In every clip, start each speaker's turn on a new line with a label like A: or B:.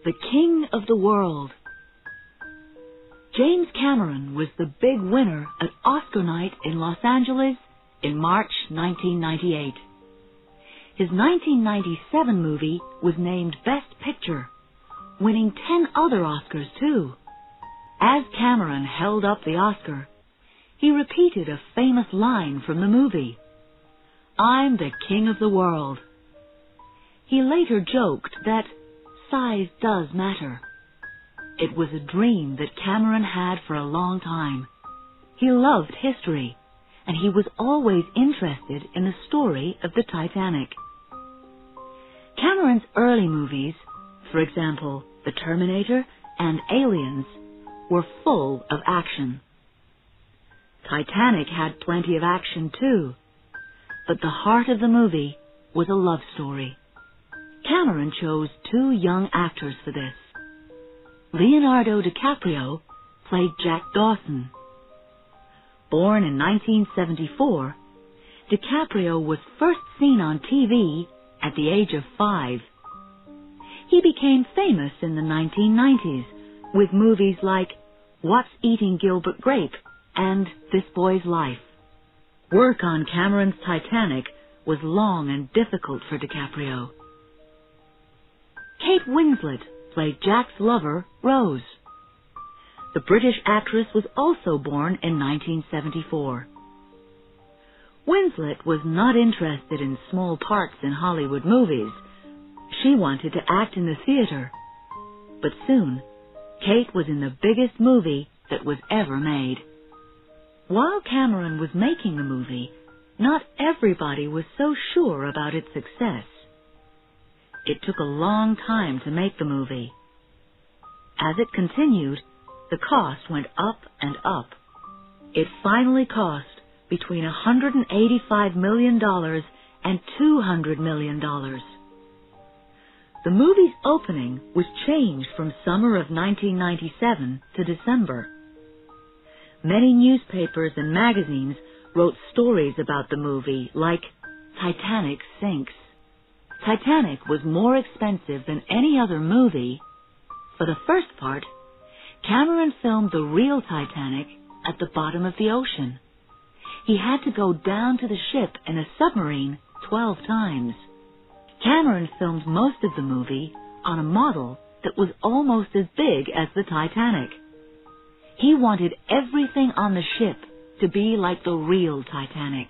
A: the King of the World. James Cameron was the big winner at Oscar night in Los Angeles in March 1998. His 1997 movie was named Best Picture, winning 10 other Oscars too. As Cameron held up the Oscar, he repeated a famous line from the movie, "I'm the King of the World." He later joked that size does matter. It was a dream that Cameron had for a long time. He loved history, and he was always interested in the story of the Titanic. Cameron's early movies, for example, The Terminator and Aliens, were full of action. Titanic had plenty of action too, but the heart of the movie was a love story. Cameron chose 2 young actors for this. Leonardo DiCaprio played Jack Dawson. Born in 1974, DiCaprio was first seen on TV at the age of 5. He became famous in the 1990s with movies like What's Eating Gilbert Grape and This Boy's Life. Work on Cameron's Titanic was long and difficult for DiCaprio. Kate Winslet played Jack's lover, Rose. The British actress was also born in 1974. Winslet was not interested in small parts in Hollywood movies. She wanted to act in the theater. But soon, Kate was in the biggest movie that was ever made. While Cameron was making the movie, not everybody was so sure about its success. It took a long time to make the movie. As it continued, the cost went up and up. It finally cost between $185 million and $200 million. The movie's opening was changed from summer of 1997 to December. Many newspapers and magazines wrote stories about the movie, like Titanic sinks. Titanic was more expensive than any other movie. For the first part, Cameron filmed the real Titanic at the bottom of the ocean. He had to go down to the ship in a submarine 12 times. Cameron filmed most of the movie on a model that was almost as big as the Titanic. He wanted everything on the ship to be like the real Titanic.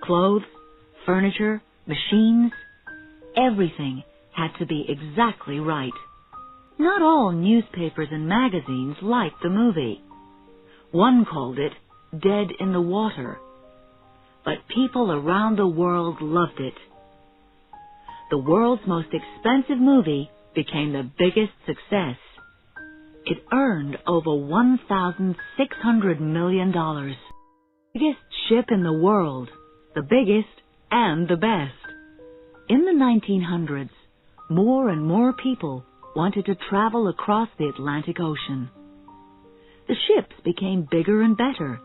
A: Clothes, furniture, machines, everything had to be exactly right. Not all newspapers and magazines liked the movie. One called it Dead in the Water. But people around the world loved it. The world's most expensive movie became the biggest success. It earned over $1,600 million. The biggest ship in the world, the biggest and the best. In the 1900s, more and more people wanted to travel across the Atlantic Ocean. The ships became bigger and better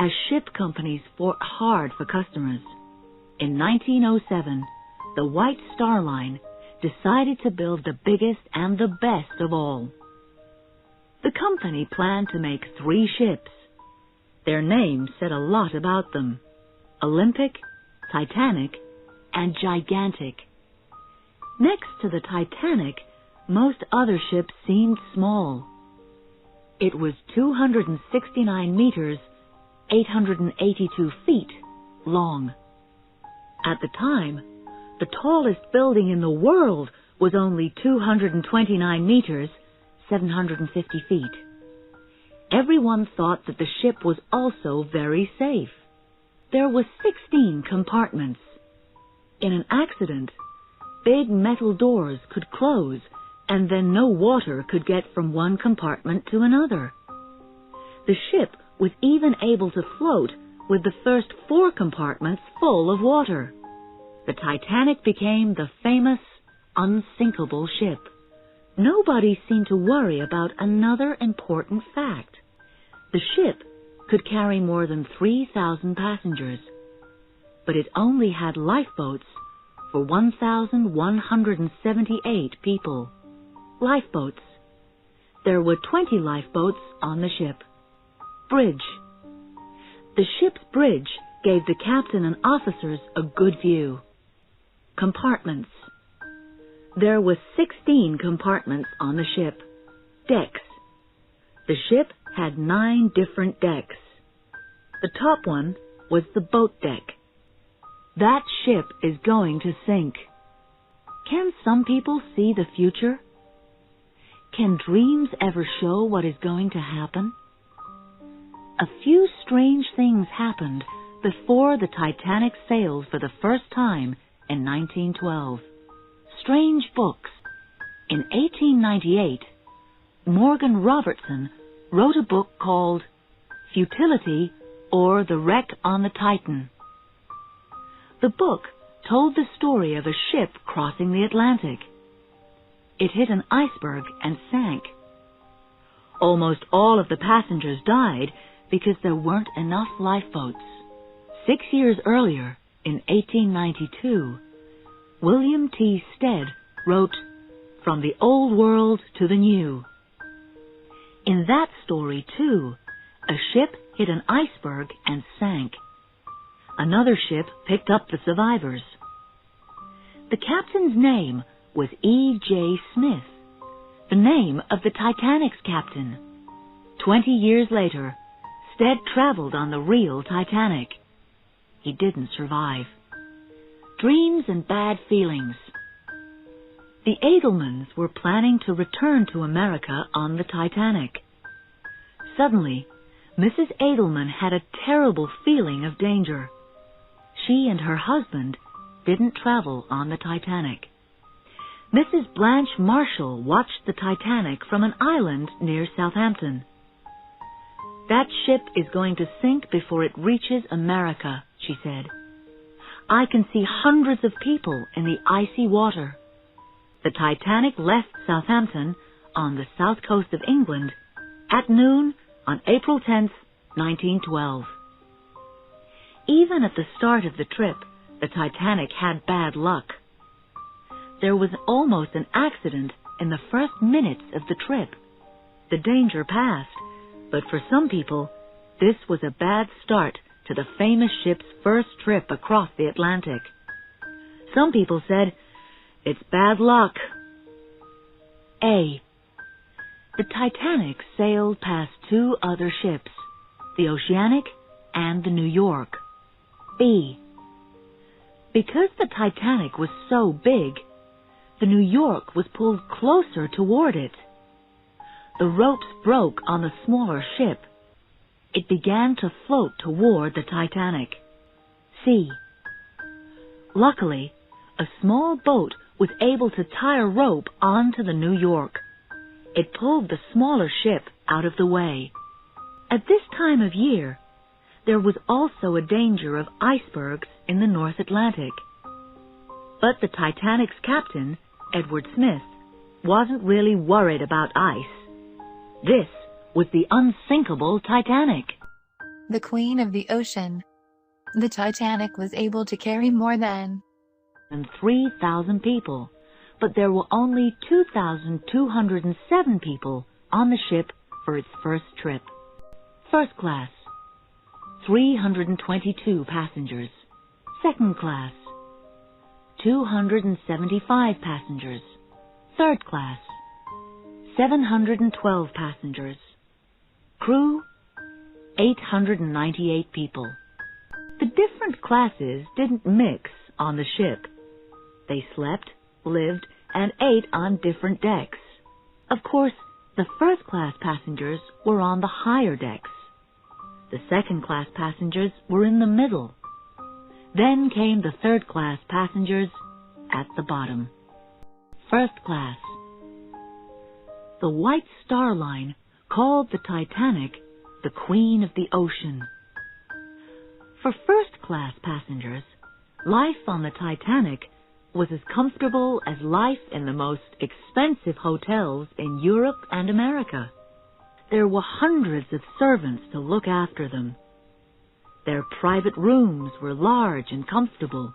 A: as ship companies fought hard for customers. In 1907, the White Star Line decided to build the biggest and the best of all. The company planned to make 3 ships. Their names said a lot about them: Olympic, Titanic, and Gigantic. Next to the Titanic, most other ships seemed small. It was 269 meters, 882 feet long. At the time, the tallest building in the world was only 229 meters, 750 feet. Everyone thought that the ship was also very safe. There were 16 compartments. In an accident, big metal doors could close, and then no water could get from one compartment to another. The ship was even able to float with the first 4 compartments full of water. The Titanic became the famous unsinkable ship. Nobody seemed to worry about another important fact. The ship could carry more than 3,000 passengers, but it only had lifeboats for 1,178 people. lifeboats. There were 20 lifeboats on the ship. Bridge. The ship's bridge gave the captain and officers a good view. Compartments. There were 16 compartments on the ship. Decks. The ship had 9 different decks. The top one was the boat deck. That ship is going to sink. Can some people see the future? Can dreams ever show what is going to happen? A few strange things happened before the Titanic sailed for the first time in 1912. Strange books. In 1898, Morgan Robertson wrote a book called Futility or The Wreck on the Titan. The book told the story of a ship crossing the Atlantic. It hit an iceberg and sank. Almost all of the passengers died because there weren't enough lifeboats. 6 years earlier, in 1892, William T. Stead wrote From the Old World to the New. In that story, too, a ship hit an iceberg and sank. Another ship picked up the survivors. The captain's name was E.J. Smith, the name of the Titanic's captain. 20 years later, Stead traveled on the real Titanic. He didn't survive. Dreams and bad feelings. The Edelmans were planning to return to America on the Titanic. Suddenly, Mrs. Edelman had a terrible feeling of danger. She and her husband didn't travel on the Titanic. Mrs. Blanche Marshall watched the Titanic from an island near Southampton. That ship is going to sink before it reaches America, she said. I can see hundreds of people in the icy water. The Titanic left Southampton on the south coast of England at noon on April 10th, 1912. Even at the start of the trip, the Titanic had bad luck. There was almost an accident in the first minutes of the trip. The danger passed, but for some people, this was a bad start to the famous ship's first trip across the Atlantic. Some people said, it's bad luck. A. The Titanic sailed past 2 other ships, the Oceanic and the New York. B. Because the Titanic was so big, the New York was pulled closer toward it. The ropes broke on the smaller ship. It began to float toward the Titanic. C. Luckily, a small boat was able to tie a rope onto the New York. It pulled the smaller ship out of the way. At this time of year, there was also a danger of icebergs in the North Atlantic. But the Titanic's captain, Edward Smith, wasn't really worried about ice. This was the unsinkable Titanic.
B: The Queen of the Ocean. The Titanic was able to carry more than
A: 3,000 people, but there were only 2,207 people on the ship for its first trip. First class, 322 passengers. Second class, 275 passengers. Third class, 712 passengers. Crew, 898 people. The different classes didn't mix on the ship. They slept, lived, and ate on different decks. Of course, the first-class passengers were on the higher decks. The second-class passengers were in the middle. Then came the third-class passengers at the bottom. First class. The White Star Line called the Titanic the Queen of the Ocean. For first-class passengers, life on the Titanic was as comfortable as life in the most expensive hotels in Europe and America. There were hundreds of servants to look after them. Their private rooms were large and comfortable.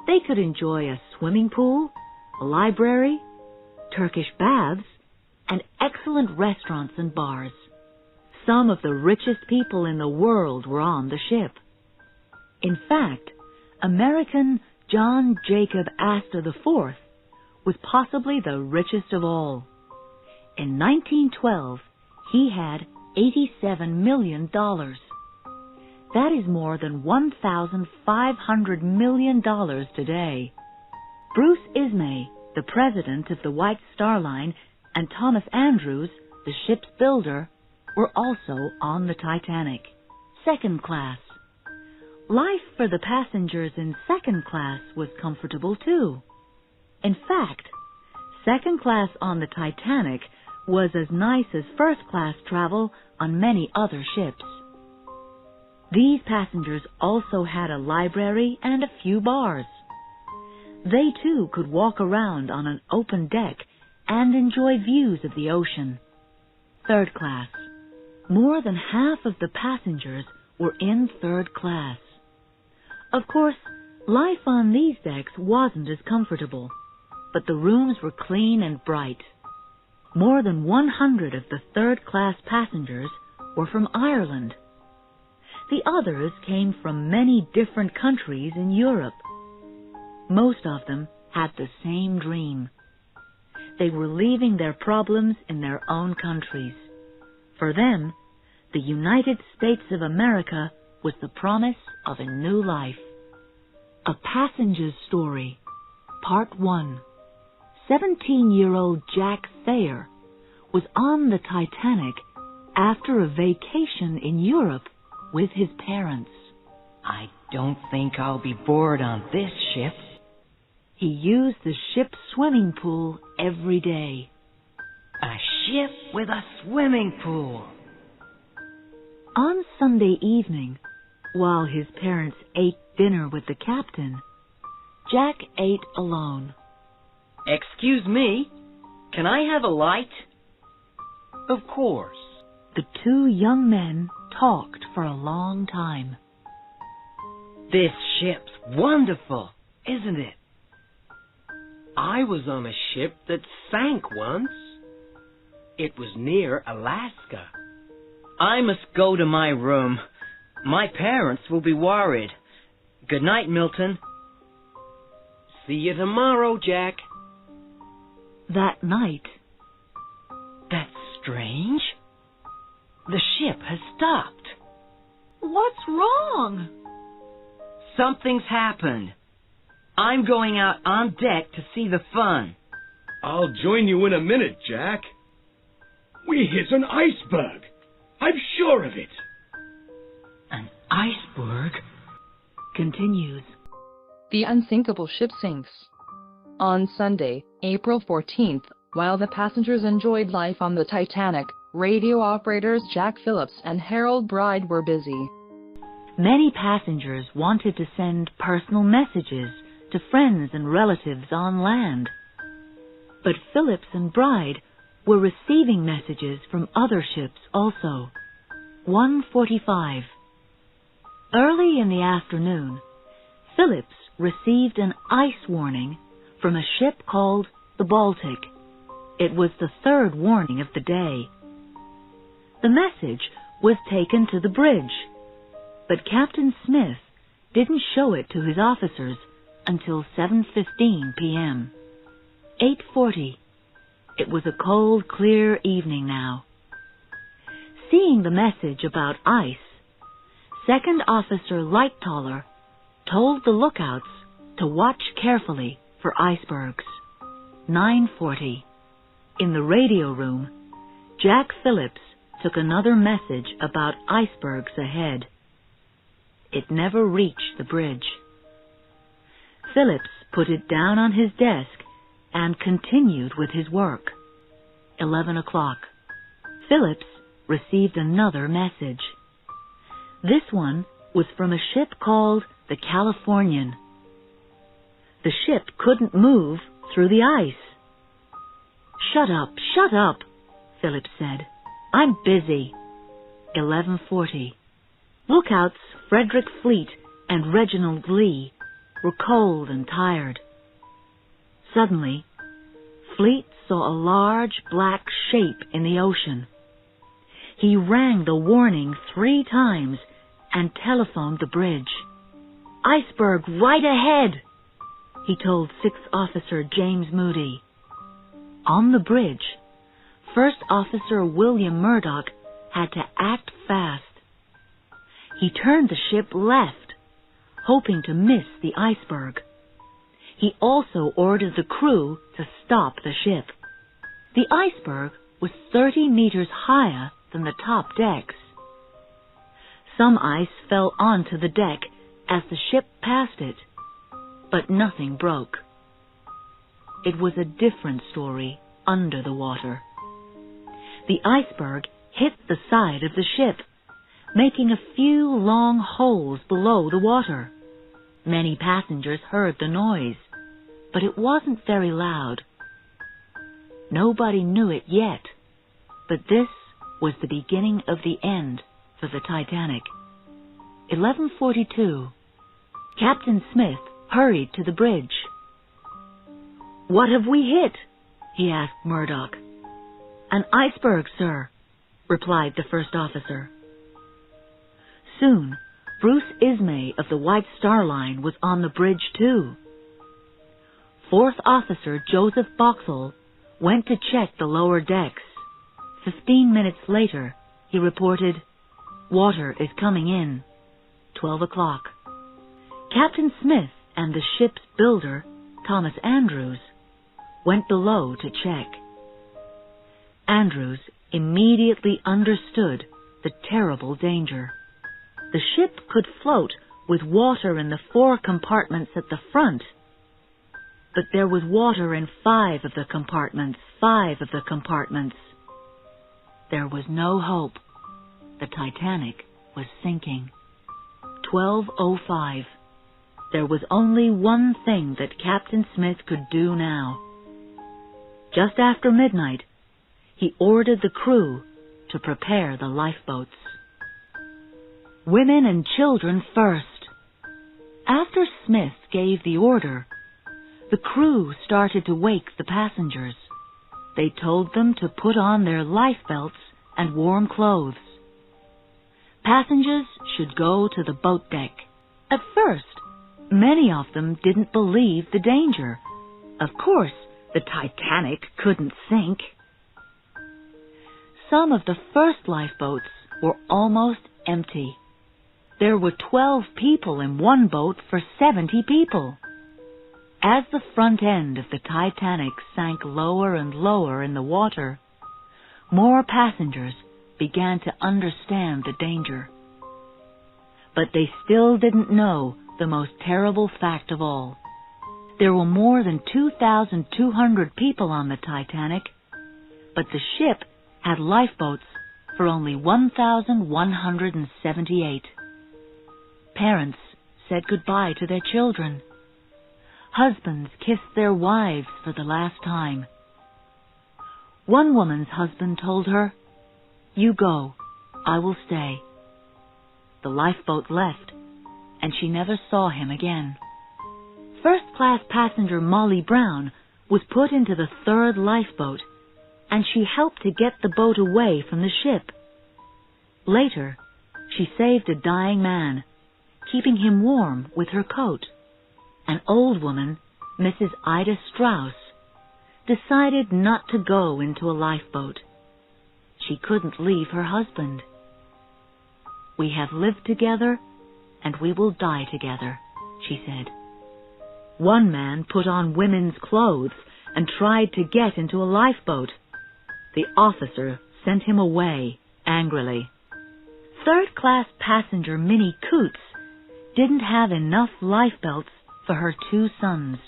A: They could enjoy a swimming pool, a library, Turkish baths, and excellent restaurants and bars. Some of the richest people in the world were on the ship. In fact, American John Jacob Astor IV was possibly the richest of all. In 1912, he had $87 million. That is more than $1,500 million today. Bruce Ismay, the president of the White Star Line, and Thomas Andrews, the ship's builder, were also on the Titanic. Second class. Life for the passengers in second class was comfortable too. In fact, second class on the Titanic was as nice as first class travel on many other ships. These passengers also had a library and a few bars. They too could walk around on an open deck and enjoy views of the ocean. Third class. More than half of the passengers were in third class. Of course, life on these decks wasn't as comfortable, but the rooms were clean and bright. More than 100 of the third-class passengers were from Ireland. The others came from many different countries in Europe. Most of them had the same dream. They were leaving their problems in their own countries. For them, the United States of America was the promise of a new life. A Passenger's Story, Part 1. 17-year-old Jack Thayer was on the Titanic after a vacation in Europe with his parents.
C: I don't think I'll be bored on this ship.
A: He used the ship's swimming pool every day.
C: A ship with a swimming pool.
A: On Sunday evening, while his parents ate dinner with the captain, Jack ate alone.
C: Excuse me, can I have a light? Of course.
A: The two young men talked for a long time.
C: This ship's wonderful, isn't it? I was on a ship that sank once. It was near Alaska. I must go to my room. My parents will be worried. Good night, Milton. See you tomorrow, Jack.
A: That night...
C: That's strange. The ship has stopped.
A: What's wrong?
C: Something's happened. I'm going out on deck to see the fun.
D: I'll join you in a minute, Jack. We hit an iceberg. I'm sure of it.
C: An iceberg?
A: Continues.
E: The unsinkable ship sinks. On Sunday, April 14th, while the passengers enjoyed life on the Titanic, radio operators Jack Phillips and Harold Bride were busy.
A: Many passengers wanted to send personal messages to friends and relatives on land. But Phillips and Bride were receiving messages from other ships also. 1:45. Early in the afternoon, Phillips received an ice warning from a ship called the Baltic. It was the third warning of the day. The message was taken to the bridge, but Captain Smith didn't show it to his officers until 7:15 p.m. 8:40. It was a cold, clear evening now. Seeing the message about ice, Second Officer Lightoller told the lookouts to watch carefully for icebergs. 9:40. In the radio room, Jack Phillips took another message about icebergs ahead. It never reached the bridge. Phillips put it down on his desk and continued with his work. 11 o'clock. Phillips received another message. This one was from a ship called the Californian. The ship couldn't move through the ice. Shut up, Phillips said. I'm busy. 11:40. Lookouts Frederick Fleet and Reginald Lee were cold and tired. Suddenly, Fleet's saw a large black shape in the ocean. He rang the warning 3 times and telephoned the bridge. "Iceberg right ahead," he told 6th Officer James Moody. On the bridge, 1st Officer William Murdoch had to act fast. He turned the ship left, hoping to miss the iceberg. He also ordered the crew to stop the ship. The iceberg was 30 meters higher than the top decks. Some ice fell onto the deck as the ship passed it, but nothing broke. It was a different story under the water. The iceberg hit the side of the ship, making a few long holes below the water. Many passengers heard the noise, but it wasn't very loud. Nobody knew it yet, but this was the beginning of the end for the Titanic. 11:42. Captain Smith hurried to the bridge. "What have we hit?" he asked Murdoch. "An iceberg, sir," replied the 1st officer. Soon, Bruce Ismay of the White Star Line was on the bridge too. 4th Officer Joseph Boxall went to check the lower decks. 15 minutes later, he reported, "Water is coming in." 12 o'clock. Captain Smith and the ship's builder, Thomas Andrews, went below to check. Andrews immediately understood the terrible danger. The ship could float with water in the 4 compartments at the front, but there was water in 5 of the compartments. There was no hope. The Titanic was sinking. 12:05. There was only one thing that Captain Smith could do now. Just after midnight, he ordered the crew to prepare the lifeboats. Women and children first. After Smith gave the order, the crew started to wake the passengers. They told them to put on their life belts and warm clothes. Passengers should go to the boat deck. At first, many of them didn't believe the danger. Of course, the Titanic couldn't sink. Some of the first lifeboats were almost empty. There were 12 people in one boat for 70 people. As the front end of the Titanic sank lower and lower in the water, more passengers began to understand the danger. But they still didn't know the most terrible fact of all. There were more than 2,200 people on the Titanic, but the ship had lifeboats for only 1,178. Parents said goodbye to their children. Husbands kissed their wives for the last time. One woman's husband told her, "You go, I will stay." The lifeboat left, and she never saw him again. First-class passenger Molly Brown was put into the 3rd lifeboat, and she helped to get the boat away from the ship. Later, she saved a dying man, keeping him warm with her coat. An old woman, Mrs. Ida Strauss, decided not to go into a lifeboat. She couldn't leave her husband. "We have lived together, and we will die together," she said. One man put on women's clothes and tried to get into a lifeboat. The officer sent him away angrily. 3rd-class passenger Minnie Coots didn't have enough lifebelts for her 2 sons.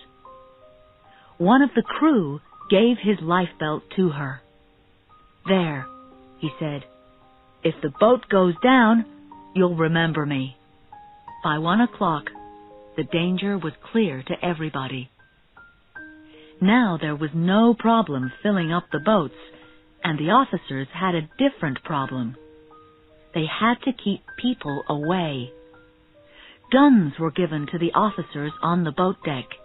A: One of the crew gave his lifebelt to her. "There," he said, "if the boat goes down, you'll remember me." By 1 o'clock, the danger was clear to everybody. Now there was no problem filling up the boats, and the officers had a different problem. They had to keep people away. Guns were given to the officers on the boat deck.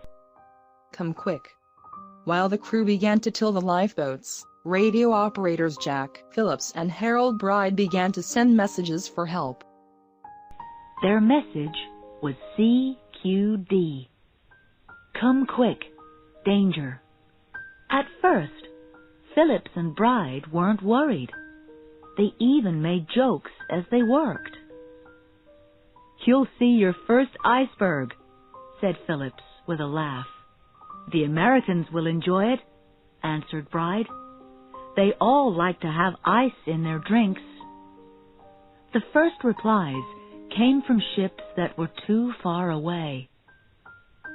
E: Come quick. while the crew began to till the lifeboats, radio operators Jack Phillips and Harold Bride began to send messages for help.
A: Their message was CQD. Come quick, danger. At first, Phillips and Bride weren't worried. They even made jokes as they worked. "You'll see your first iceberg," said Phillips with a laugh. "The Americans will enjoy it," answered Bride. "They all like to have ice in their drinks." The first replies came from ships that were too far away.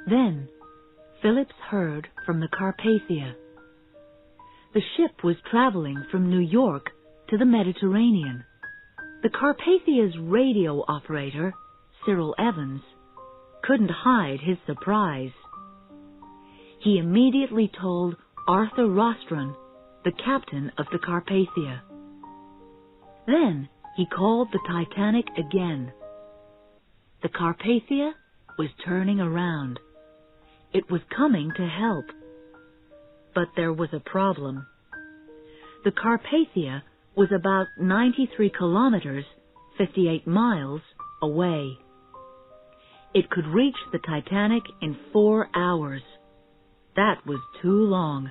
A: Then Phillips heard from the Carpathia. The ship was traveling from New York to the Mediterranean. The Carpathia's radio operator, Cyril Evans, couldn't hide his surprise. He immediately told Arthur Rostron, the captain of the Carpathia. Then he called the Titanic again. The Carpathia was turning around. It was coming to help. But there was a problem. The Carpathia was about 93 kilometers, 58 miles, away. It could reach the Titanic in 4 hours. That was too long.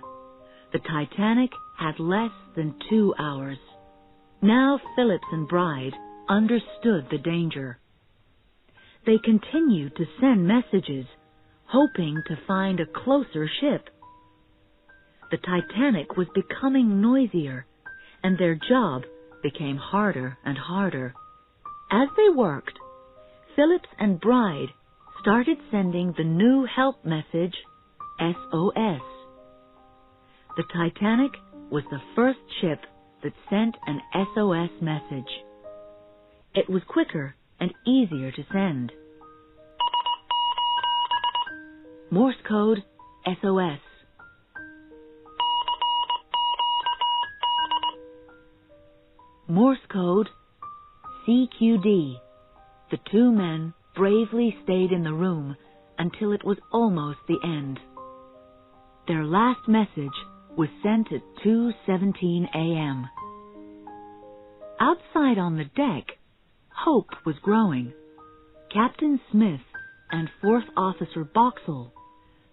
A: The Titanic had less than 2 hours. Now Phillips and Bride understood the danger. They continued to send messages, hoping to find a closer ship. The Titanic was becoming noisier, and their job became harder and harder. As they worked, Phillips and Bride started sending the new help message, SOS. The Titanic was the first ship that sent an SOS message. It was quicker and easier to send. Morse code, SOS. Morse code, CQD. The two men bravely stayed in the room until it was almost the end. Their last message was sent at 2:17 a.m. Outside on the deck, hope was growing. Captain Smith and Fourth Officer Boxall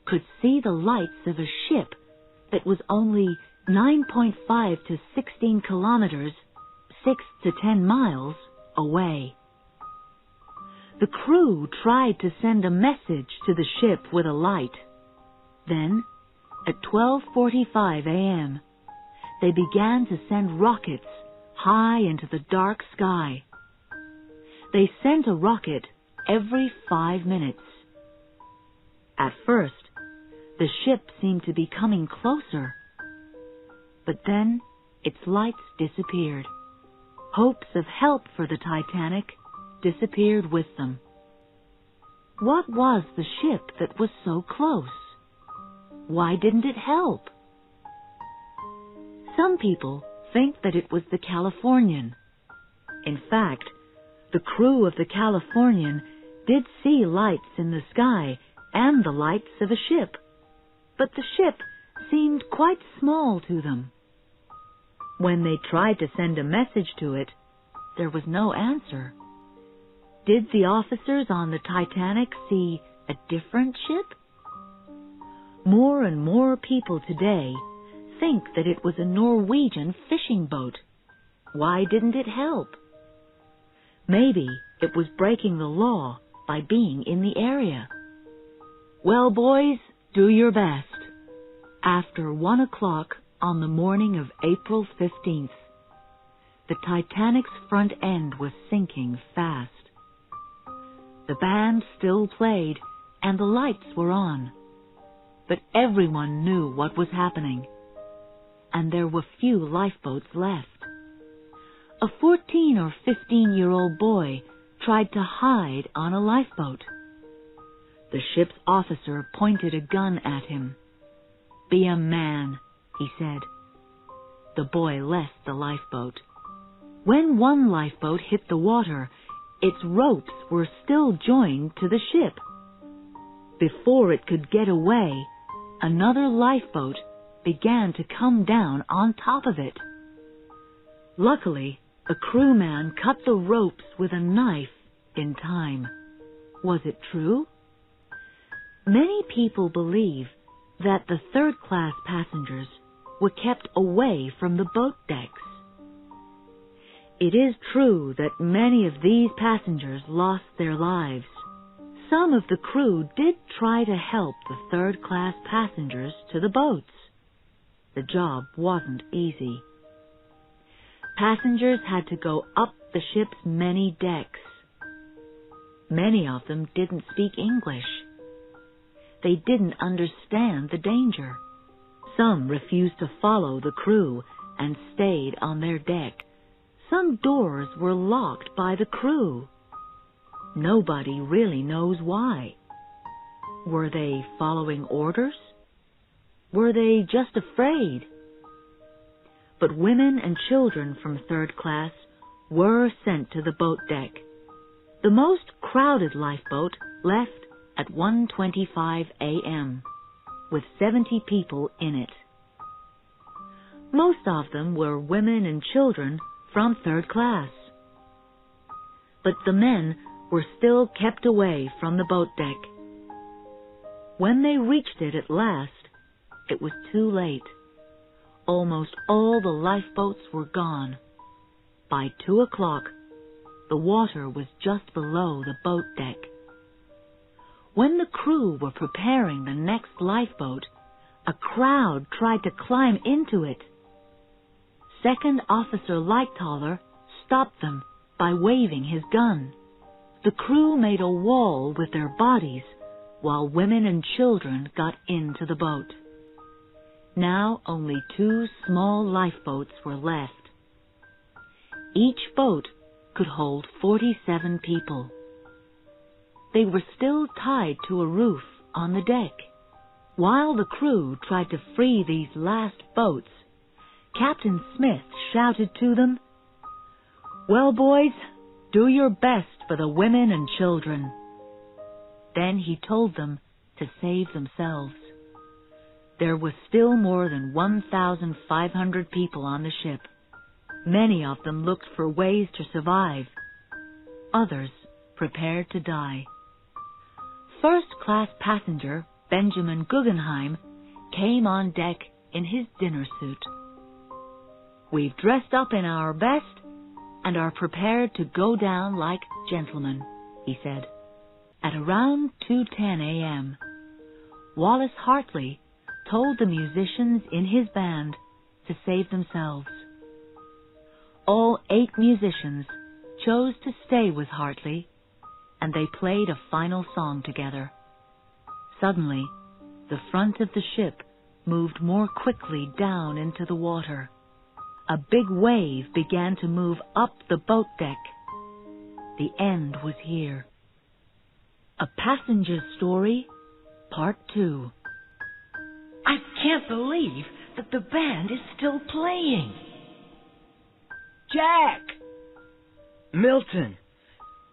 A: could see the lights of a ship that was only 9.5 to 16 kilometers, 6 to 10 miles, away. The crew tried to send a message to the ship with a light. Then, at 12:45 a.m., they began to send rockets high into the dark sky. They sent a rocket every 5 minutes. At first, the ship seemed to be coming closer. But then, its lights disappeared. Hopes of help for the Titanic disappeared with them. What was the ship that was so close? Why didn't it help? Some people think that it was the Californian. In fact, the crew of the Californian did see lights in the sky and the lights of a ship, but the ship seemed quite small to them. When they tried to send a message to it, there was no answer. Did the officers on the Titanic see a different ship? More and more people today think that it was a Norwegian fishing boat. Why didn't it help? Maybe it was breaking the law by being in the area. Well, boys, do your best. After 1 o'clock on the morning of April 15th, the Titanic's front end was sinking fast. The band still played and the lights were on, but everyone knew what was happening, and there were few lifeboats left. A 14 or 15-year-old boy tried to hide on a lifeboat. The ship's officer pointed a gun at him. "Be a man," he said. The boy left the lifeboat. When one lifeboat hit the water, its ropes were still joined to the ship. Before it could get away, another lifeboat began to come down on top of it. Luckily, a crewman cut the ropes with a knife in time. Was it true? Many people believe that the third-class passengers were kept away from the boat decks. It is true that many of these passengers lost their lives. Some of the crew did try to help the third-class passengers to the boats. The job wasn't easy. Passengers had to go up the ship's many decks. Many of them didn't speak English. They didn't understand the danger. Some refused to follow the crew and stayed on their deck. Some doors were locked by the crew. Nobody really knows why. Were they following orders? Were they just afraid? But women and children from third class were sent to the boat deck. The most crowded lifeboat left at 1:25 a.m., with 70 people in it. Most of them were women and children from third class. But the men were still kept away from the boat deck. When they reached it at last, it was too late. Almost all the lifeboats were gone. By 2 o'clock, the water was just below the boat deck. When the crew were preparing the next lifeboat, a crowd tried to climb into it. Second Officer Lightoller stopped them by waving his gun. The crew made a wall with their bodies while women and children got into the boat. Now only 2 small lifeboats were left. Each boat could hold 47 people. They were still tied to a roof on the deck. While the crew tried to free these last boats, Captain Smith shouted to them, "Well, boys, do your best for the women and children." Then he told them to save themselves. There was still more than 1,500 people on the ship. Many of them looked for ways to survive. Others prepared to die. First-class passenger Benjamin Guggenheim came on deck in his dinner suit. "We've dressed up in our best and are prepared to go down like gentlemen," he said. At around 2:10 a.m., Wallace Hartley told the musicians in his band to save themselves. All 8 musicians chose to stay with Hartley, and they played a final song together. Suddenly, the front of the ship moved more quickly down into the water. A big wave began to move up the boat deck. The end was here. A Passenger's Story, Part 2.
C: I can't believe that the band is still playing. Jack! Milton,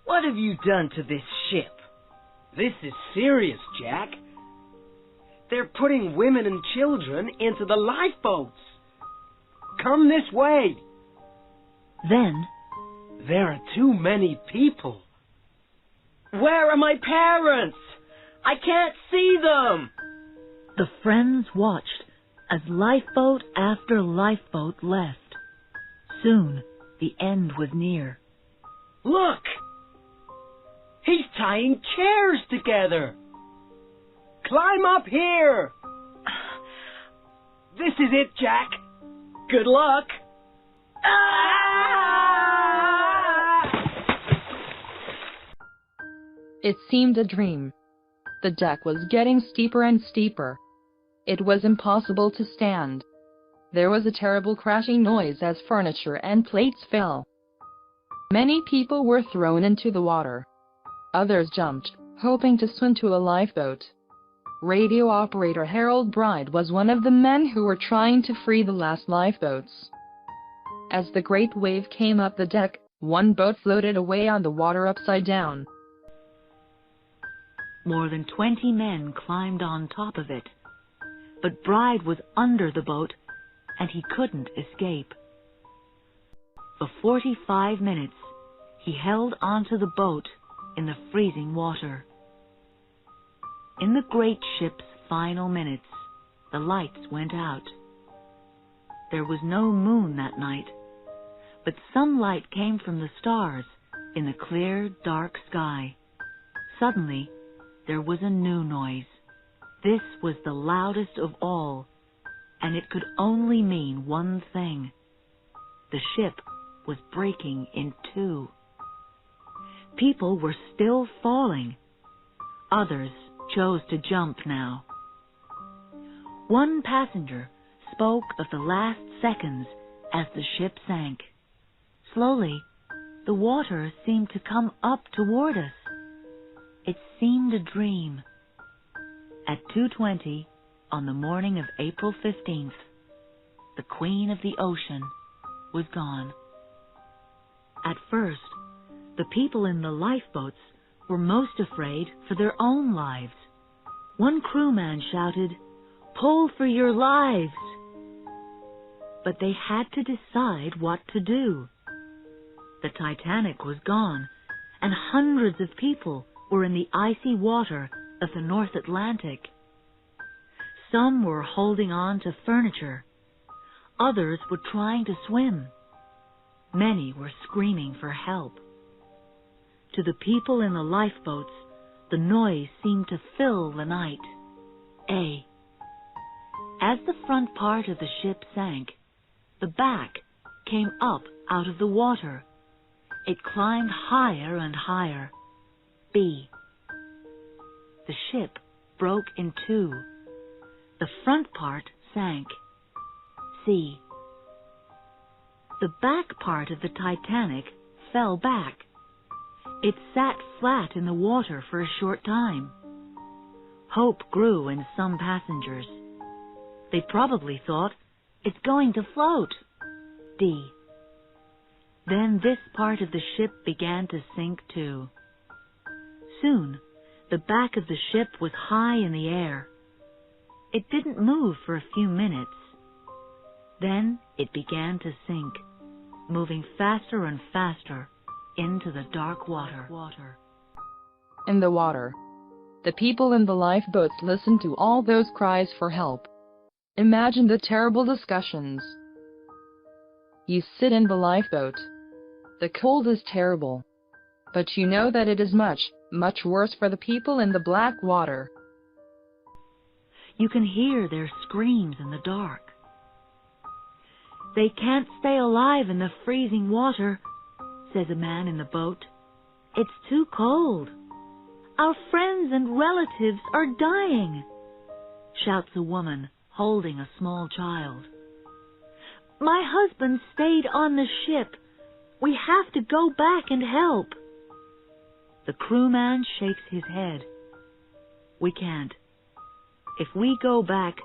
C: what have you done to this ship? This is serious, Jack. They're putting women and children into the lifeboats. Come this way.
A: Then,
C: there are too many people. Where are my parents? I can't see them.
A: the friends watched as lifeboat after lifeboat left. Soon, the end was near.
C: Look! He's tying chairs together. Climb up here. This is it, Jack. Good luck.
E: It seemed a dream. The deck was getting steeper and steeper. It was impossible to stand. There was a terrible crashing noise as furniture and plates fell. Many people were thrown into the water. Others jumped, hoping to swim to a lifeboat. Radio operator Harold Bride was one of the men who were trying to free the last lifeboats. As the great wave came up the deck, one boat floated away on the water upside down.
A: More than 20 men climbed on top of it. but Bride was under the boat, and he couldn't escape. For 45 minutes, he held onto the boat in the freezing water. In the great ship's final minutes, the lights went out. There was no moon that night, but some light came from the stars in the clear, dark sky. Suddenly, there was a new noise. This was the loudest of all, and it could only mean one thing. The ship was breaking in two. People were still falling. Others chose to jump now. One passenger spoke of the last seconds as the ship sank. Slowly, the water seemed to come up toward us. It seemed a dream. At 2:20 on the morning of April 15th, the Queen of the Ocean was gone. At first, the people in the lifeboats were most afraid for their own lives. One crewman shouted, "Pull for your lives!" But they had to decide what to do. The Titanic was gone, and hundreds of people were in the icy water of the North Atlantic. Some were holding on to furniture. Others were trying to swim. Many were screaming for help. To the people in the lifeboats, the noise seemed to fill the night. As the front part of the ship sank, the back came up out of the water. It climbed higher and higher. B. The ship broke in two. The front part sank. C. The back part of the Titanic fell back. It sat flat in the water for a short time. Hope grew in some passengers. They probably thought, "It's going to float." D. Then this part of the ship began to sink too. Soon, the back of the ship was high in the air. It didn't move for a few minutes. Then it began to sink, moving faster and faster into the dark water.
E: In the water, the people in the lifeboats listened to all those cries for help. Imagine the terrible discussions. You sit in the lifeboat. The cold is terrible, but you know that it is much, much worse for the people in the black water.
A: You can hear their screams in the dark. "They can't stay alive in the freezing water," says a man in the boat. "It's too cold. Our friends and relatives are dying," shouts a woman holding a small child. "My husband stayed on the ship. We have to go back and help." The crewman shakes his head. "We can't. If we go back,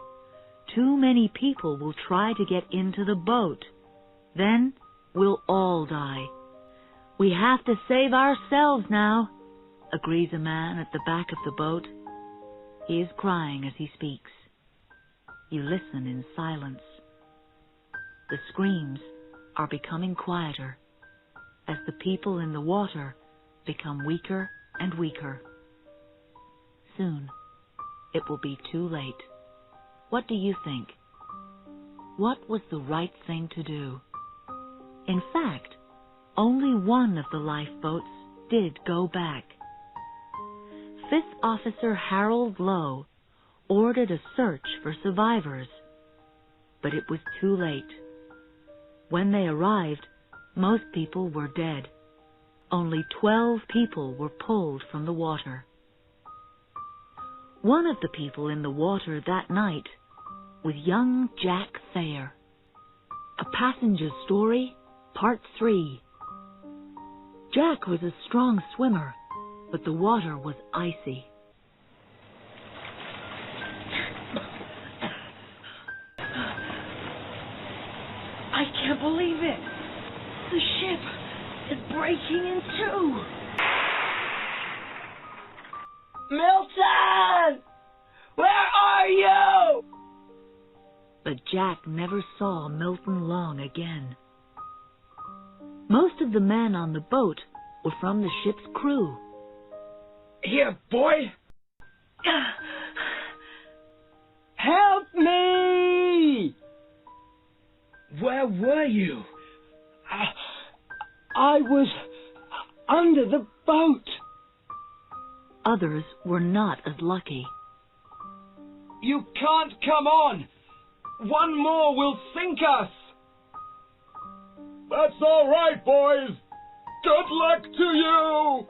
A: too many people will try to get into the boat. Then we'll all die. We have to save ourselves now," agrees a man at the back of the boat. He is crying as he speaks. You listen in silence. The screams are becoming quieter as the people in the water become weaker and weaker. Soon, it will be too late. What do you think? What was the right thing to do? In fact, only one of the lifeboats did go back. Fifth Officer Harold Lowe ordered a search for survivors, but it was too late. When they arrived, most people were dead. Only 12 people were pulled from the water. One of the people in the water that night was young Jack Thayer. A Passenger's Story, Part 3. Jack was a strong swimmer, but the water was icy.
C: I can't believe it! The ship is breaking in two! Milton! Where are you?
A: but Jack never saw Milton Long again. Most of the men on the boat were from the ship's crew.
D: Here, boy!
C: Help me!
D: Where were you?
C: I was under the boat.
A: Others were not as lucky.
D: You can't come on! One more will sink us! That's all right, boys! Good luck to you!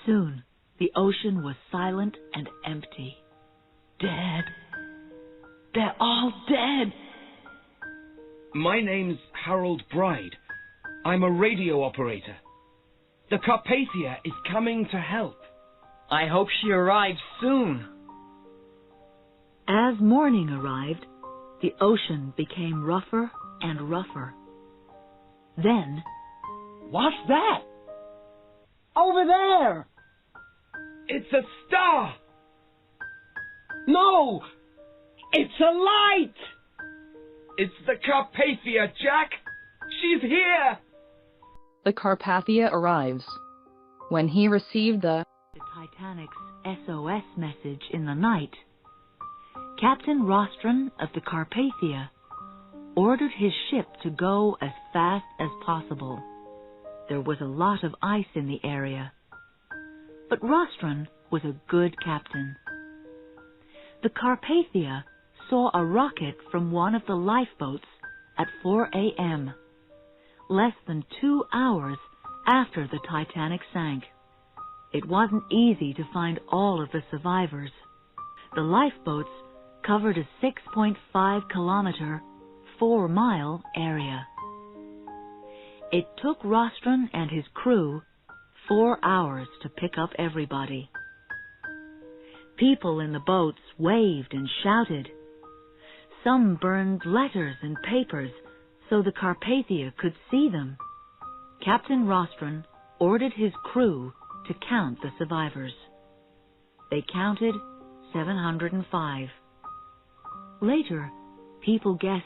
A: Soon, the ocean was silent and empty. Dead. They're all dead.
D: My name's Harold Bride. I'm a radio operator. The Carpathia is coming to help.
C: I hope she arrives soon.
A: As morning arrived, the ocean became rougher and rougher. Then,
C: What's that? Over there!
D: It's a star!
C: No! It's a light!
D: It's the Carpathia, Jack! She's here!
E: The Carpathia arrives. When he received the
A: Titanic's SOS message in the night, Captain Rostron of the Carpathia ordered his ship to go as fast as possible. There was a lot of ice in the area, but Rostron was a good captain. The Carpathia saw a rocket from one of the lifeboats at 4 a.m., less than 2 hours after the Titanic sank. It wasn't easy to find all of the survivors. The lifeboats covered a 6.5-kilometer, 4-mile area. It took Rostron and his crew 4 hours to pick up everybody. People in the boats waved and shouted. Some burned letters and papers so the Carpathia could see them. Captain Rostron ordered his crew to count the survivors. They counted 705. Later, people guessed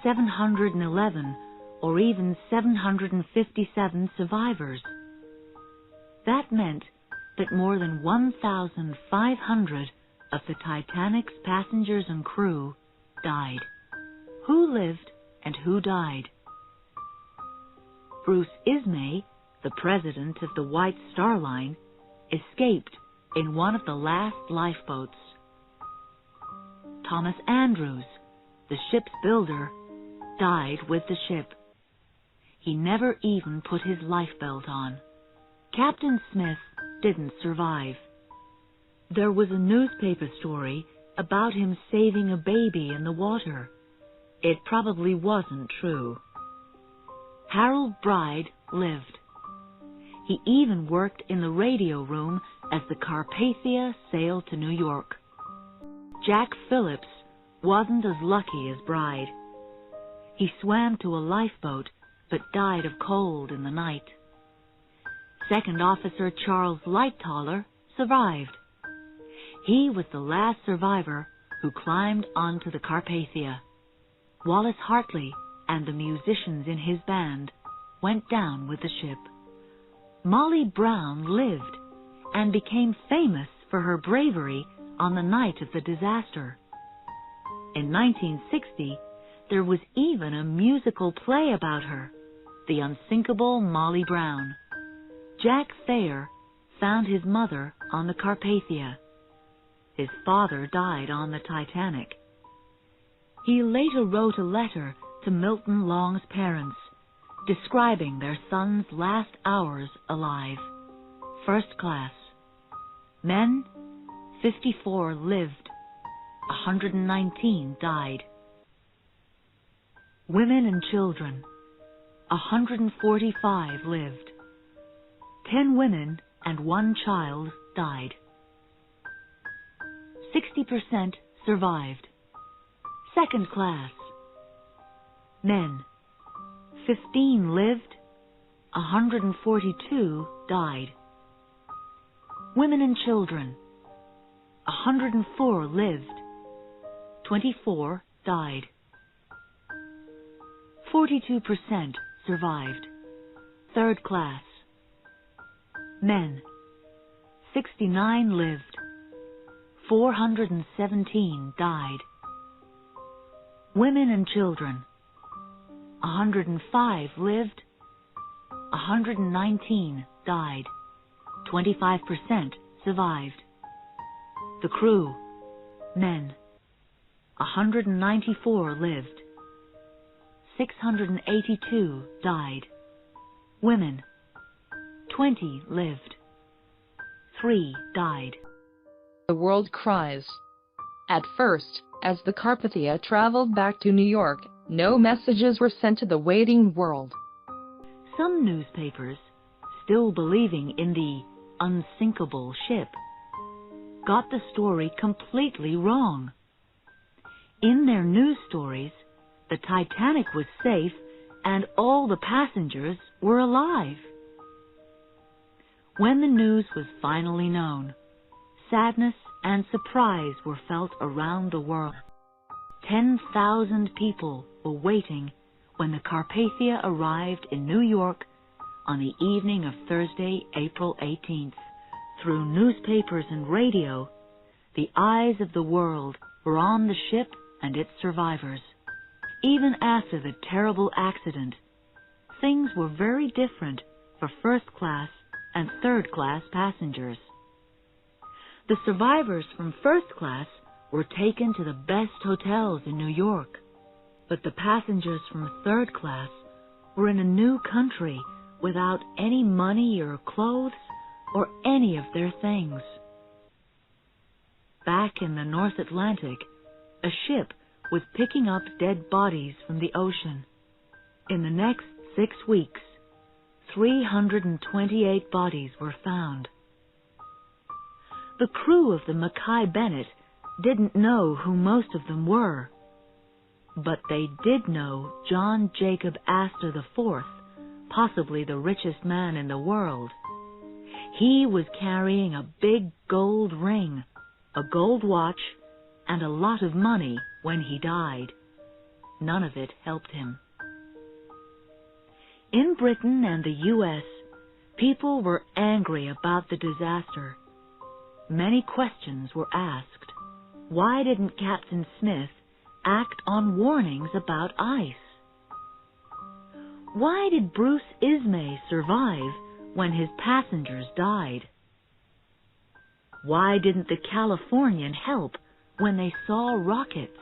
A: 711 or even 757 survivors. That meant that more than 1,500 of the Titanic's passengers and crew died. Who lived and who died? Bruce Ismay, the president of the White Star Line, escaped in one of the last lifeboats. Thomas Andrews, the ship's builder, died with the ship. He never even put his lifebelt on. Captain Smith didn't survive. There was a newspaper story about him saving a baby in the water. It probably wasn't true. Harold Bride lived. He even worked in the radio room as the Carpathia sailed to New York. Jack Phillips wasn't as lucky as Bride. He swam to a lifeboat but died of cold in the night. Second Officer Charles Lightoller survived. He was the last survivor who climbed onto the Carpathia. Wallace Hartley and the musicians in his band went down with the ship. Molly Brown lived and became famous for her bravery on the night of the disaster. In 1960, there was even a musical play about her, The Unsinkable Molly Brown. Jack Thayer found his mother on the Carpathia. His father died on the Titanic. He later wrote a letter to Milton Long's parents, describing their son's last hours alive. First class. Men, 54 lived. 119 died. Women and children, 145 lived. 10 women and 1 child died. 60% survived. Second class. Men, 15 lived. 142 died. Women and children, 104 lived. 24 died. died. 42% survived. Third class. Men, 69 lived. 417 died. Women and children, 105 lived. 119 died. 25% survived. The crew, men, 194 lived. 682 died. Women, 20 lived. 3 died.
E: The world cries. At first, as the Carpathia traveled back to New York, no messages were sent to the waiting world.
A: Some newspapers, still believing in the unsinkable ship, got the story completely wrong. In their news stories, the Titanic was safe and all the passengers were alive. When the news was finally known, sadness and surprise were felt around the world. 10,000 people were waiting when the Carpathia arrived in New York on the evening of Thursday, April 18th. Through newspapers and radio, the eyes of the world were on the ship and its survivors. Even after the terrible accident, things were very different for first-class and third-class passengers. The survivors from first class were taken to the best hotels in New York, but the passengers from third class were in a new country without any money or clothes or any of their things. Back in the North Atlantic, a ship was picking up dead bodies from the ocean. In the next 6 weeks, 328 bodies were found. The crew of the Mackay Bennett didn't know who most of them were, but they did know John Jacob Astor IV, possibly the richest man in the world. He was carrying a big gold ring, a gold watch, and a lot of money when he died. None of it helped him. In Britain and the U.S., people were angry about the disaster. Many questions were asked. Why didn't Captain Smith act on warnings about ice? Why did Bruce Ismay survive when his passengers died? Why didn't the Californian help when they saw rockets?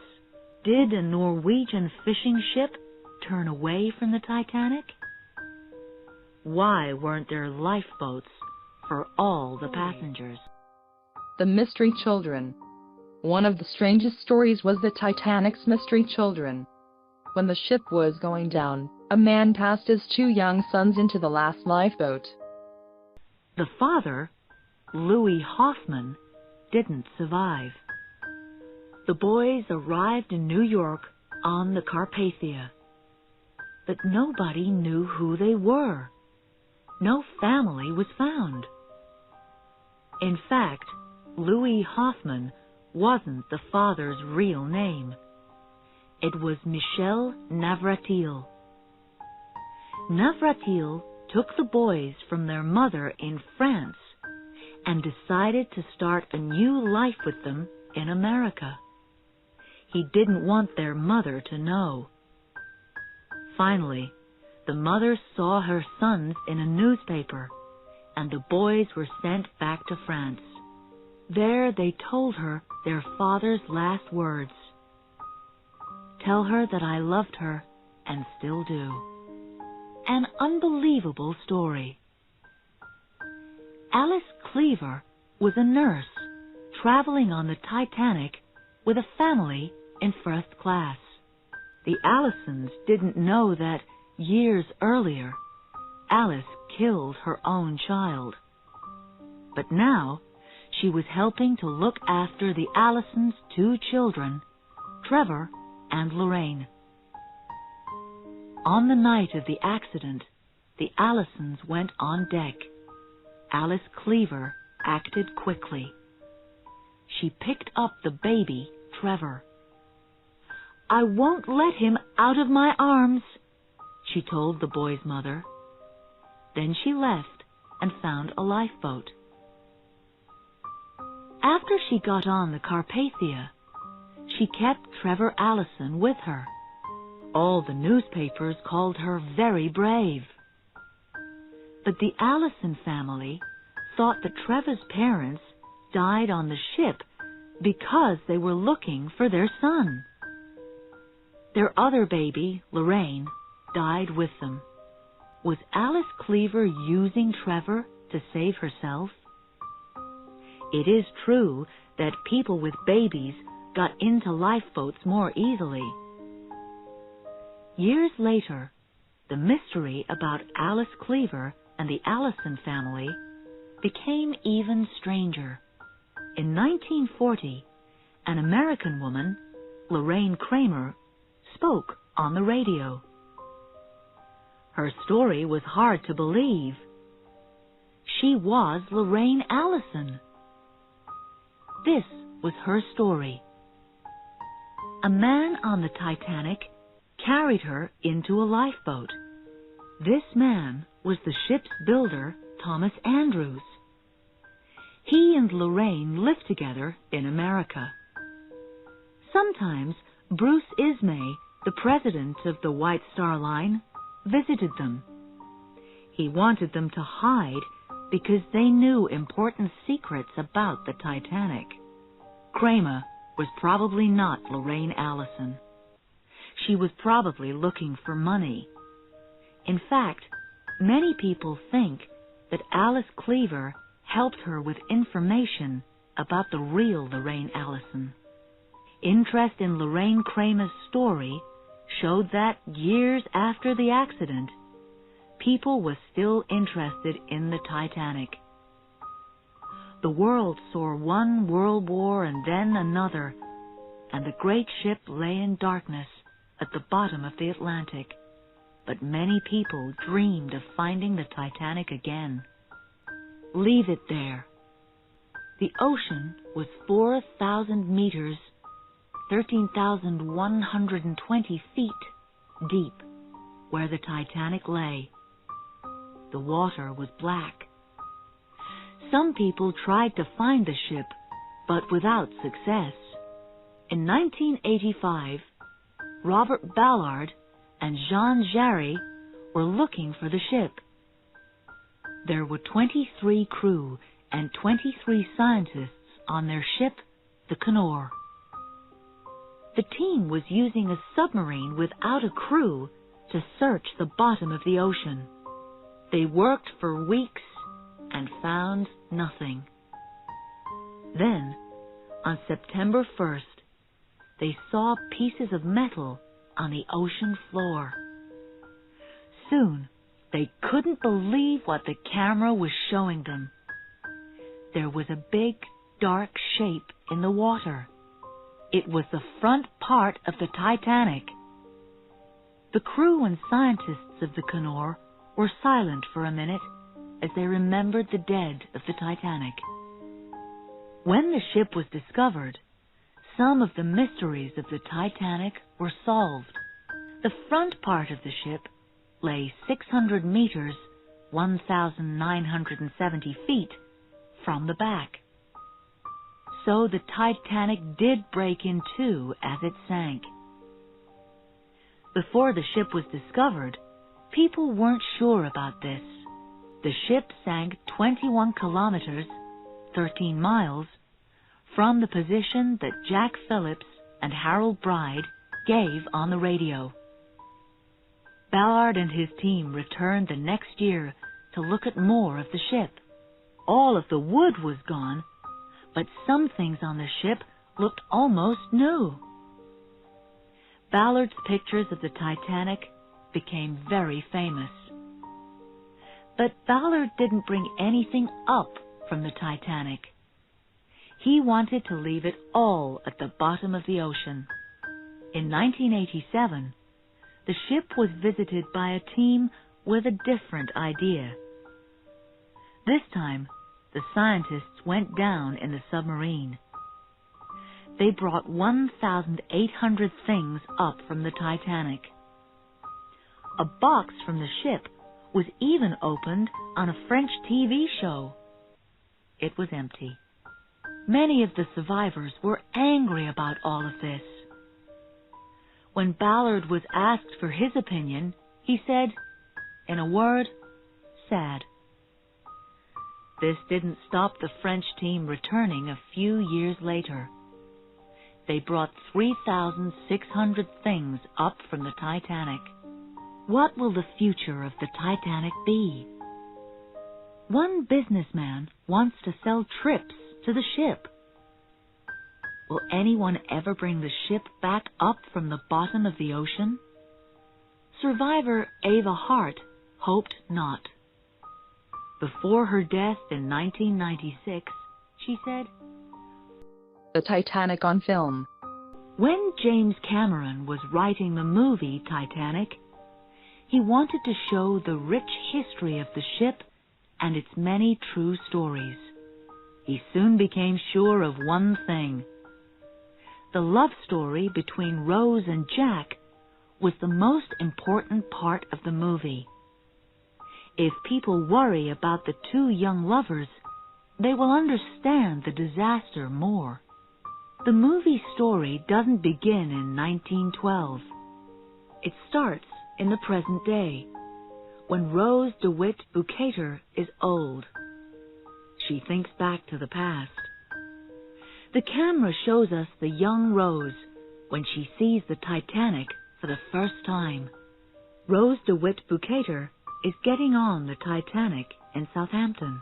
A: Did a Norwegian fishing ship turn away from the Titanic? Why weren't there lifeboats for all the passengers?
E: The Mystery Children. One of the strangest stories was the Titanic's mystery children. When the ship was going down, a man passed his 2 young sons into the last lifeboat.
A: The father, Louis Hoffman, didn't survive. The boys arrived in New York on the Carpathia, but nobody knew who they were. No family was found. In fact, Louis Hoffman wasn't the father's real name. It was Michel Navratil. Navratil took the boys from their mother in France and decided to start a new life with them in America. He didn't want their mother to know. Finally, the mother saw her sons in a newspaper, and the boys were sent back to France. There they told her their father's last words. Tell her that I loved her and still do. An unbelievable story. Alice Cleaver was a nurse traveling on the Titanic with a family in first class. The Allisons didn't know that years earlier, Alice killed her own child. But now, she was helping to look after the Allisons' 2 children, Trevor and Lorraine. On the night of the accident, the Allisons went on deck. Alice Cleaver acted quickly. She picked up the baby, Trevor. I won't let him out of my arms," she told the boy's mother. Then she left and found a lifeboat. After she got on the Carpathia, she kept Trevor Allison with her. All the newspapers called her very brave. But the Allison family thought that Trevor's parents died on the ship because they were looking for their son. Their other baby, Lorraine, died with them. Was Alice Cleaver using Trevor to save herself? It is true that people with babies got into lifeboats more easily. Years later, the mystery about Alice Cleaver and the Allison family became even stranger. In 1940, an American woman, Lorraine Kramer, spoke on the radio. Her story was hard to believe. She was Lorraine Allison. This was her story. A man on the Titanic carried her into a lifeboat. This man was the ship's builder, Thomas Andrews. He and Lorraine lived together in America. Sometimes Bruce Ismay, the president of the White Star Line, visited them. He wanted them to hide because they knew important secrets about the Titanic. Kramer was probably not Lorraine Allison. She was probably looking for money. In fact, many people think that Alice Cleaver helped her with information about the real Lorraine Allison. Interest in Lorraine Kramer's story showed that years after the accident, people were still interested in the Titanic. The world saw one world war and then another, and the great ship lay in darkness at the bottom of the Atlantic. But many people dreamed of finding the Titanic again. Leave it there. The ocean was 4,000 meters, 13,120 feet deep, where the Titanic lay. The water was black. Some people tried to find the ship, but without success. In 1985, Robert Ballard and Jean Jarry were looking for the ship. There were 23 crew and 23 scientists on their ship, the Canoe. The team was using a submarine without a crew to search the bottom of the ocean. They worked for weeks and found nothing. Then, on September 1st, they saw pieces of metal on the ocean floor. Soon, they couldn't believe what the camera was showing them. There was a big, dark shape in the water. It was the front part of the Titanic. The crew and scientists of the Canoe were silent for a minute as they remembered the dead of the Titanic. When the ship was discovered, some of the mysteries of the Titanic were solved. The front part of the ship lay 600 meters, 1,970 feet, from the back. So the Titanic did break in two as it sank. Before the ship was discovered, people weren't sure about this. The ship sank 21 kilometers, 13 miles, from the position that Jack Phillips and Harold Bride gave on the radio. Ballard and his team returned the next year to look at more of the ship. All of the wood was gone, but some things on the ship looked almost new. Ballard's pictures of the Titanic became very famous. But Ballard didn't bring anything up from the Titanic. He wanted to leave it all at the bottom of the ocean. In 1987, the ship was visited by a team with a different idea. This time, the scientists went down in the submarine. they brought 1,800 things up from the Titanic. A box from the ship was even opened on a French TV show. It was empty. Many of the survivors were angry about all of this. When Ballard was asked for his opinion, he said, in a word, sad. This didn't stop the French team returning a few years later. They brought 3,600 things up from the Titanic. What will the future of the Titanic be? One businessman wants to sell trips to the ship. Will anyone ever bring the ship back up from the bottom of the ocean? Survivor Ava Hart hoped not. Before her death in 1996, she said,
E: The Titanic on film.
A: when James Cameron was writing the movie Titanic, he wanted to show the rich history of the ship and its many true stories. He soon became sure of one thing. The love story between Rose and Jack was the most important part of the movie. If people worry about the two young lovers, they will understand the disaster more. The movie story doesn't begin in 1912. It starts in the present day, when Rose DeWitt Bukater is old. She thinks back to the past. The camera shows us the young Rose when she sees the Titanic for the first time. Rose DeWitt Bukater is getting on the Titanic in Southampton.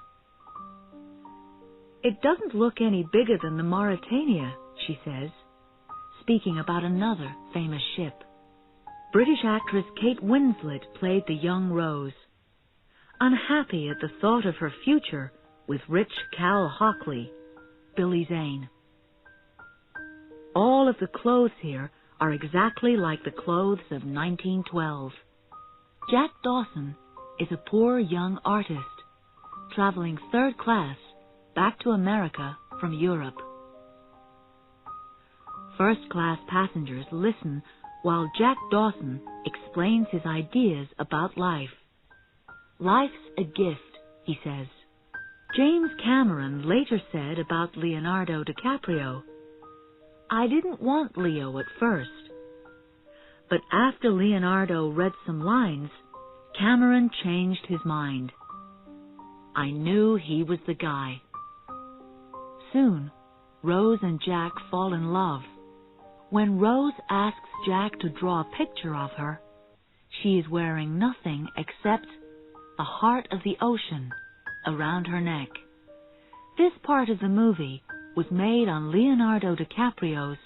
A: It doesn't look any bigger than the Mauretania, she says, speaking about another famous ship. British actress Kate Winslet played the young Rose, unhappy at the thought of her future with rich Cal Hockley, Billy Zane. All of the clothes here are exactly like the clothes of 1912. Jack Dawson is a poor young artist, traveling third class back to America from Europe. First-class passengers listen while Jack Dawson explains his ideas about life. Life's a gift, he says. James Cameron later said about Leonardo DiCaprio, I didn't want Leo at first. But after Leonardo read some lines, Cameron changed his mind. I knew he was the guy. Soon, Rose and Jack fall in love. When Rose asks Jack to draw a picture of her, she is wearing nothing except the heart of the ocean around her neck. This part of the movie was made on Leonardo DiCaprio's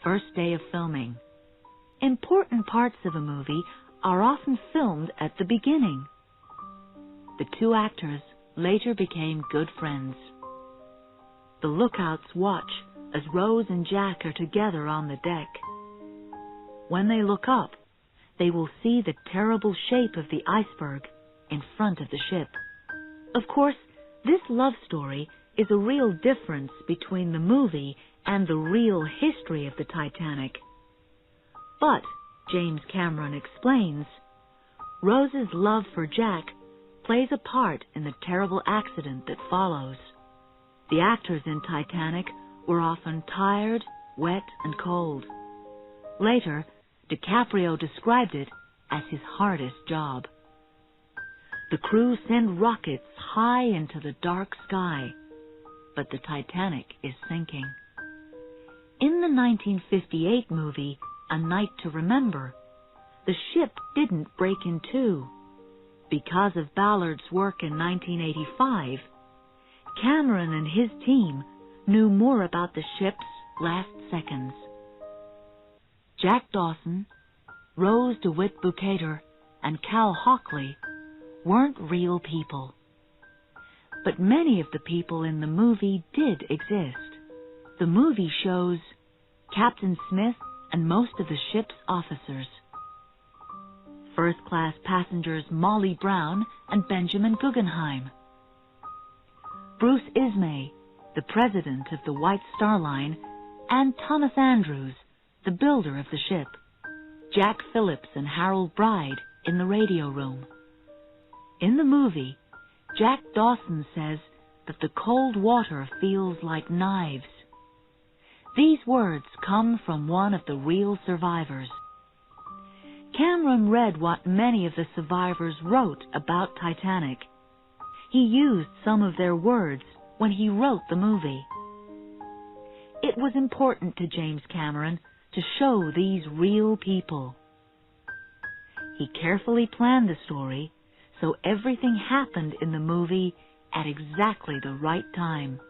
A: first day of filming. Important parts of a movie are often filmed at the beginning. The two actors later became good friends. The lookouts watch as Rose and Jack are together on the deck. When they look up, they will see the terrible shape of the iceberg in front of the ship. Of course, this love story is a real difference between the movie and the real history of the Titanic. But, James Cameron explains, Rose's love for Jack plays a part in the terrible accident that follows. The actors in Titanic were often tired, wet, and cold. Later, DiCaprio described it as his hardest job. The crew send rockets high into the dark sky, but the Titanic is sinking. In the 1958 movie, A Night to Remember, the ship didn't break in two. Because of Ballard's work in 1985, Cameron and his team knew more about the ship's last seconds. Jack Dawson, Rose DeWitt Bukater, and Cal Hockley weren't real people. But many of the people in the movie did exist. The movie shows Captain Smith and most of the ship's officers. First-class passengers Molly Brown and Benjamin Guggenheim. Bruce Ismay, the president of the White Star Line, and Thomas Andrews, the builder of the ship, Jack Phillips and Harold Bride in the radio room. In the movie, Jack Dawson says that the cold water feels like knives. These words come from one of the real survivors. Cameron read what many of the survivors wrote about Titanic. He used some of their words when he wrote the movie. It was important to James Cameron to show these real people. He carefully planned the story so everything happened in the movie at exactly the right time.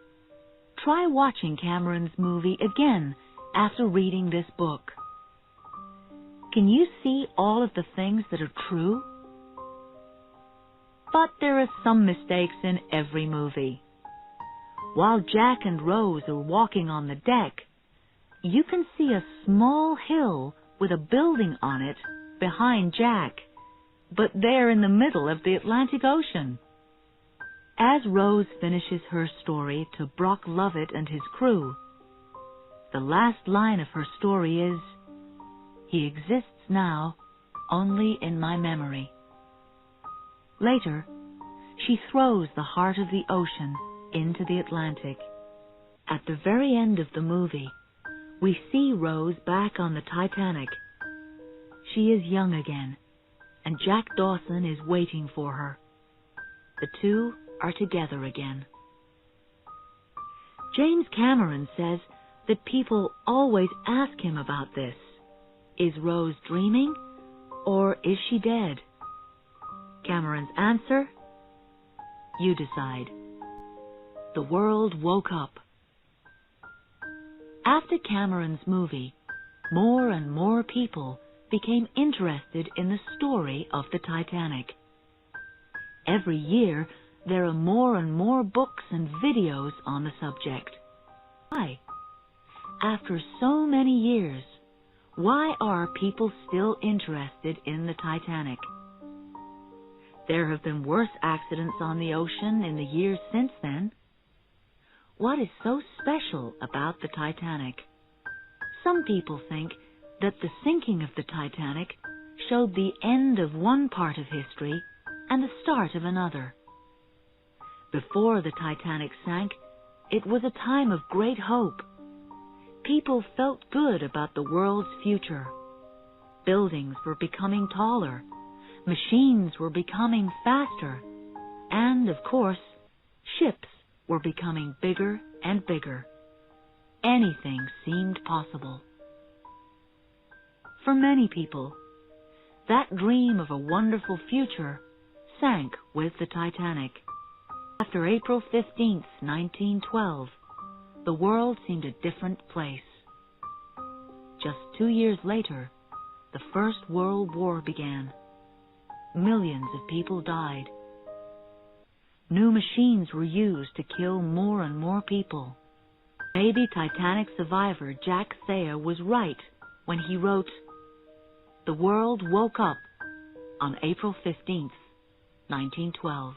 A: Try watching Cameron's movie again after reading this book. Can you see all of the things that are true? But there are some mistakes in every movie. While Jack and Rose are walking on the deck, you can see a small hill with a building on it behind Jack, but they're in the middle of the Atlantic Ocean. As Rose finishes her story to Brock Lovett and his crew, the last line of her story is, "He exists now only in my memory." Later, she throws the heart of the ocean into the Atlantic. At the very end of the movie, we see Rose back on the Titanic. She is young again, and Jack Dawson is waiting for her. The two are together again. James Cameron says that people always ask him about this. Is Rose dreaming, or is she dead? Cameron's answer? You decide. The world woke up. After Cameron's movie, more and more people became interested in the story of the Titanic. Every year, there are more and more books and videos on the subject. Why? After so many years, why are people still interested in the Titanic? There have been worse accidents on the ocean in the years since then. What is so special about the Titanic? Some people think that the sinking of the Titanic showed the end of one part of history and the start of another. Before the Titanic sank, it was a time of great hope. People felt good about the world's future. Buildings were becoming taller, machines were becoming faster, and, of course, ships were becoming bigger and bigger. Anything seemed possible. For many people, that dream of a wonderful future sank with the Titanic. After April 15th, 1912, the world seemed a different place. Just 2 years later, the First World War began. Millions of people died. New machines were used to kill more and more people. Maybe Titanic survivor Jack Thayer was right when he wrote, "The world woke up on April 15th, 1912.